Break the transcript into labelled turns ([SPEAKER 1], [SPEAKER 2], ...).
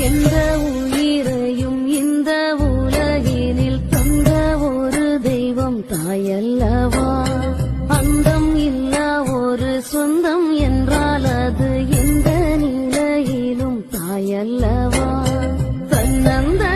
[SPEAKER 1] எந்த உயிரையும் இந்த உலகினில் தந்த ஒரு தெய்வம் தாயல்லவா. அந்தம் இல்லா ஒரு சொந்தம் என்றால் அது எந்த நிலையிலும் தாயல்லவா. தன்னந்த